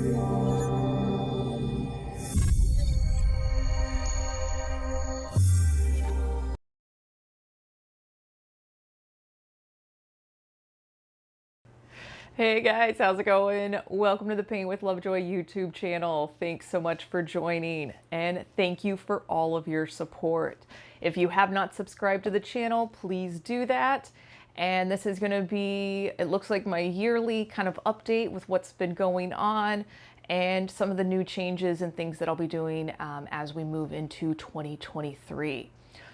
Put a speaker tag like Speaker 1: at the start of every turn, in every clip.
Speaker 1: Hey guys, how's it going? Welcome to the Paint with Lovejoy YouTube channel. Thanks so much for joining, and thank you for all of your support. If you have not subscribed to the channel, please do that. And this is going to be, it looks like my yearly kind of update with what's been going on and some of the new changes and things that I'll be doing as we move into 2023.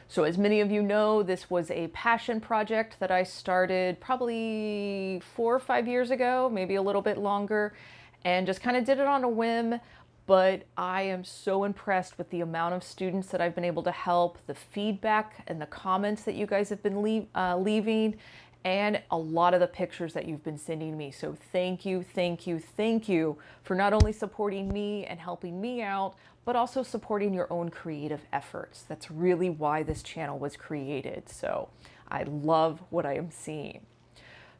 Speaker 1: So as many of you know, this was a passion project that I started probably 4 or 5 years ago, maybe a little bit longer, and just kind of did it on a whim. But I am so impressed with the amount of students that I've been able to help, the feedback and the comments that you guys have been leaving, and a lot of the pictures that you've been sending me. So thank you, thank you, thank you for not only supporting me and helping me out, but also supporting your own creative efforts. That's really why this channel was created. So I love what I am seeing.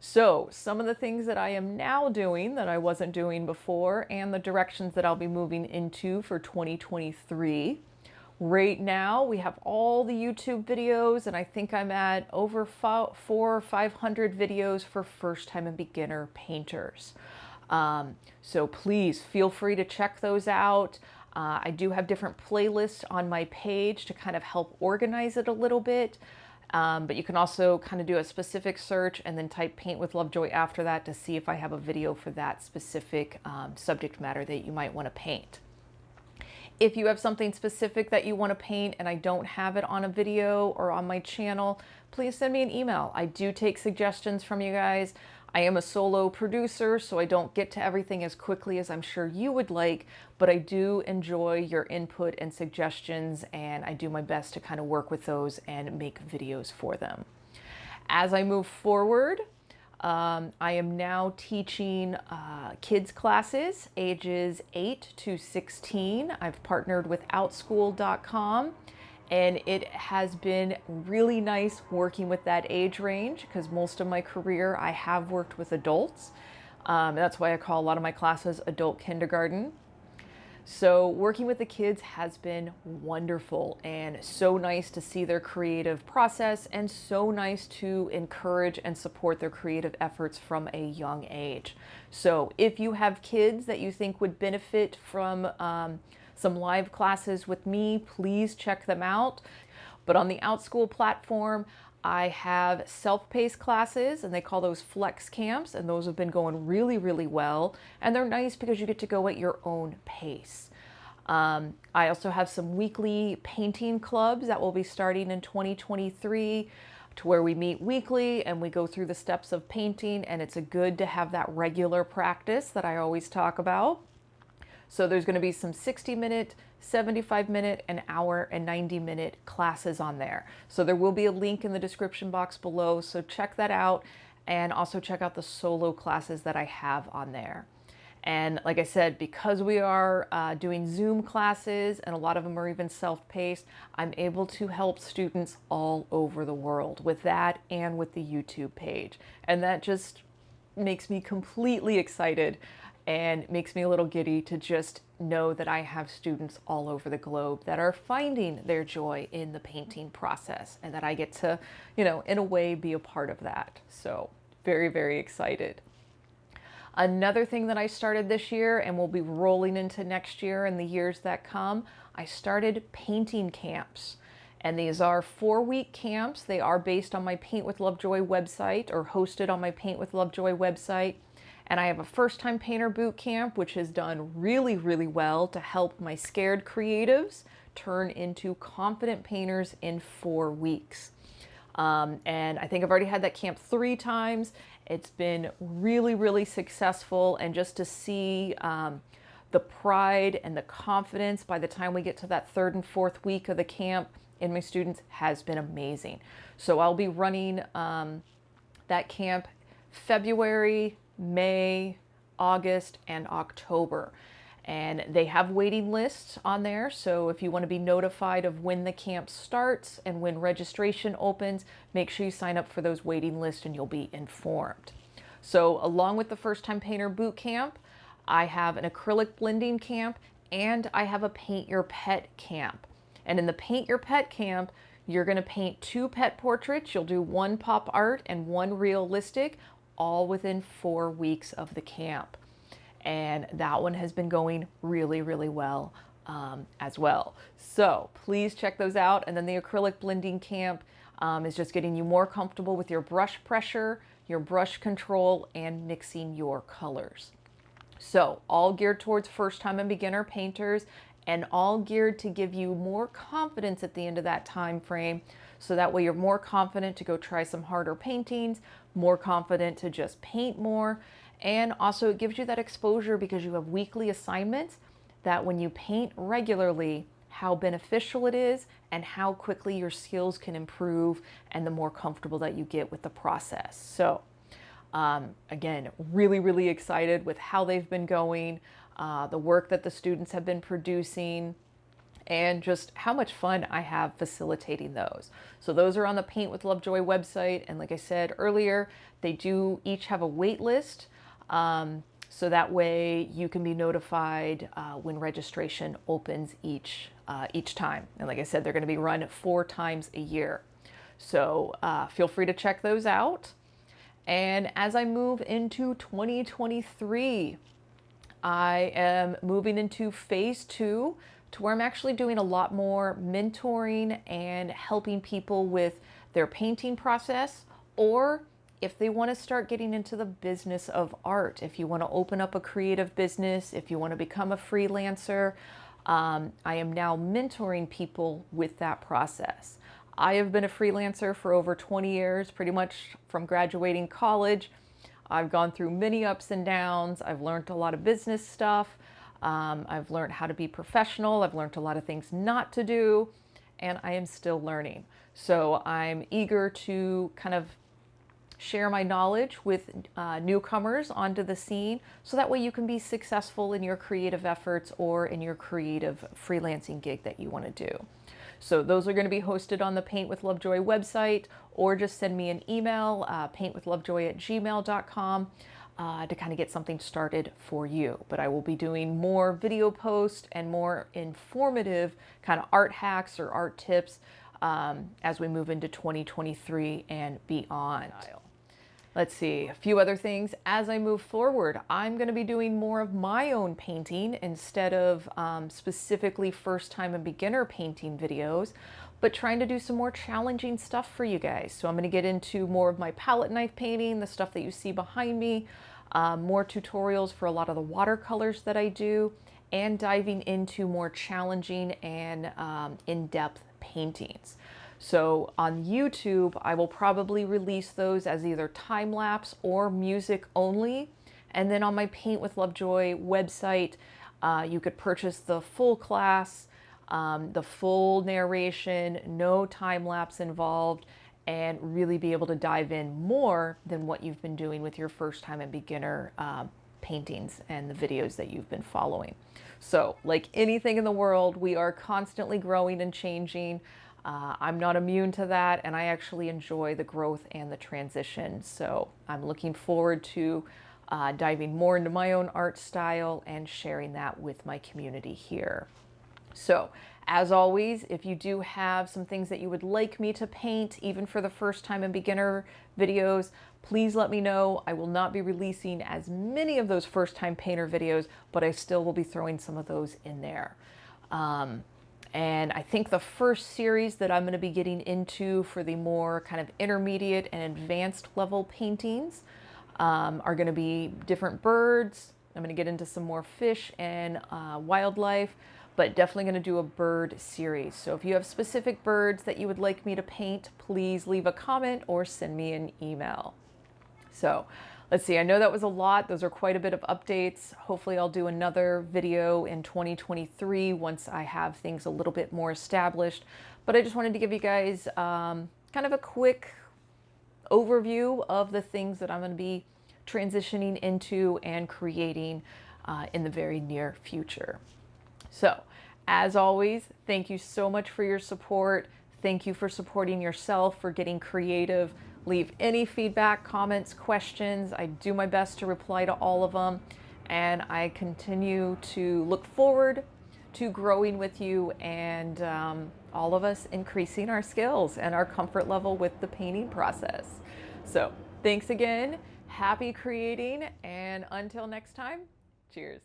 Speaker 1: So some of the things that I am now doing that I wasn't doing before, and the directions that I'll be moving into for 2023. Right now we have all the YouTube videos, and I think I'm at over 400 or 500 videos for first time and beginner painters. So please feel free to check those out. I do have different playlists on my page to kind of help organize it a little bit. But you can also kind of do a specific search and then type Paint with Lovejoy after that to see if I have a video for that specific subject matter that you might want to paint. If you have something specific that you want to paint and I don't have it on a video or on my channel, please send me an email. I do take suggestions from you guys. I am a solo producer, so I don't get to everything as quickly as I'm sure you would like, but I do enjoy your input and suggestions, and I do my best to kind of work with those and make videos for them. As I move forward, I am now teaching kids classes ages 8 to 16. I've partnered with outschool.com. And it has been really nice working with that age range because most of my career I have worked with adults. That's why I call a lot of my classes adult kindergarten. So working with the kids has been wonderful and so nice to see their creative process and so nice to encourage and support their creative efforts from a young age. So if you have kids that you think would benefit from some live classes with me, please check them out. But on the OutSchool platform, I have self-paced classes, and they call those flex camps, and those have been going really, really well. And they're nice because you get to go at your own pace. I also have some weekly painting clubs that will be starting in 2023 to where we meet weekly and we go through the steps of painting, and it's good to have that regular practice that I always talk about. So there's going to be some 60-minute, 75-minute, an hour, and 90-minute classes on there. So there will be a link in the description box below, so check that out, and also check out the solo classes that I have on there. And like I said, because we are doing Zoom classes, and a lot of them are even self-paced, I'm able to help students all over the world with that and with the YouTube page. And that just makes me completely excited and makes me a little giddy to just know that I have students all over the globe that are finding their joy in the painting process, and that I get to, you know, in a way be a part of that. So very, very excited. Another thing that I started this year and will be rolling into next year and the years that come, I started painting camps. And these are 4-week camps. They are based on my Paint with Lovejoy website, or hosted on my Paint with Lovejoy website. And I have a first-time painter boot camp, which has done really, really well to help my scared creatives turn into confident painters in 4 weeks. And I think I've already had that camp 3 times. It's been really, really successful. And just to see the pride and the confidence by the time we get to that 3rd and 4th week of the camp in my students has been amazing. So I'll be running that camp February, May, August, and October. And they have waiting lists on there. So if you want to be notified of when the camp starts and when registration opens, make sure you sign up for those waiting lists and you'll be informed. So along with the First Time Painter Boot Camp, I have an acrylic blending camp, and I have a paint your pet camp. And in the paint your pet camp, you're going to paint 2 pet portraits. You'll do 1 pop art and 1 realistic, all within 4 weeks of the camp. And that one has been going really, really well as well. So please check those out. And then the acrylic blending camp is just getting you more comfortable with your brush pressure, your brush control, and mixing your colors. So all geared towards first-time and beginner painters, and all geared to give you more confidence at the end of that time frame. So that way you're more confident to go try some harder paintings, more confident to just paint more. And also it gives you that exposure because you have weekly assignments that when you paint regularly, how beneficial it is and how quickly your skills can improve and the more comfortable that you get with the process. So again, really, really excited with how they've been going, the work that the students have been producing, and just how much fun I have facilitating those. So those are on the Paint with Lovejoy website. And like I said earlier, they do each have a wait list. So that way you can be notified when registration opens each time. And like I said, they're going to be run 4 times a year. So feel free to check those out. And as I move into 2023, I am moving into phase 2 to where I'm actually doing a lot more mentoring and helping people with their painting process, or if they want to start getting into the business of art, if you want to open up a creative business, if you want to become a freelancer, I am now mentoring people with that process. I have been a freelancer for over 20 years, pretty much from graduating college. I've gone through many ups and downs. I've learned a lot of business stuff. I've learned how to be professional. I've learned a lot of things not to do, and I am still learning. So I'm eager to kind of share my knowledge with newcomers onto the scene so that way you can be successful in your creative efforts or in your creative freelancing gig that you want to do. So those are going to be hosted on the Paint with Lovejoy website, or just send me an email, paintwithlovejoy@gmail.com, to kind of get something started for you. But I will be doing more video posts and more informative kind of art hacks or art tips as we move into 2023 and beyond. Let's see, a few other things. As I move forward, I'm going to be doing more of my own painting instead of specifically first-time and beginner painting videos, but trying to do some more challenging stuff for you guys. So I'm going to get into more of my palette knife painting, the stuff that you see behind me, more tutorials for a lot of the watercolors that I do, and diving into more challenging and in-depth paintings. So on YouTube, I will probably release those as either time-lapse or music only. And then on my Paint with Lovejoy website, you could purchase the full class, the full narration, no time-lapse involved, and really be able to dive in more than what you've been doing with your first-time and beginner paintings and the videos that you've been following. So like anything in the world, we are constantly growing and changing. I'm not immune to that, and I actually enjoy the growth and the transition. So I'm looking forward to diving more into my own art style and sharing that with my community here. So as always, if you do have some things that you would like me to paint, even for the first time and beginner videos, please let me know. I will not be releasing as many of those first time painter videos, but I still will be throwing some of those in there. And I think the first series that I'm going to be getting into for the more kind of intermediate and advanced level paintings are going to be different birds. I'm going to get into some more fish and wildlife, but definitely going to do a bird series. So if you have specific birds that you would like me to paint, please leave a comment or send me an email. So let's see, I know that was a lot. Those are quite a bit of updates. Hopefully I'll do another video in 2023 once I have things a little bit more established. But I just wanted to give you guys kind of a quick overview of the things that I'm going to be transitioning into and creating in the very near future. So as always, thank you so much for your support. Thank you for supporting yourself, for getting creative. Leave any feedback, comments, questions. I do my best to reply to all of them. and I continue to look forward to growing with you and all of us increasing our skills and our comfort level with the painting process. So thanks again. Happy creating, and until next time, cheers.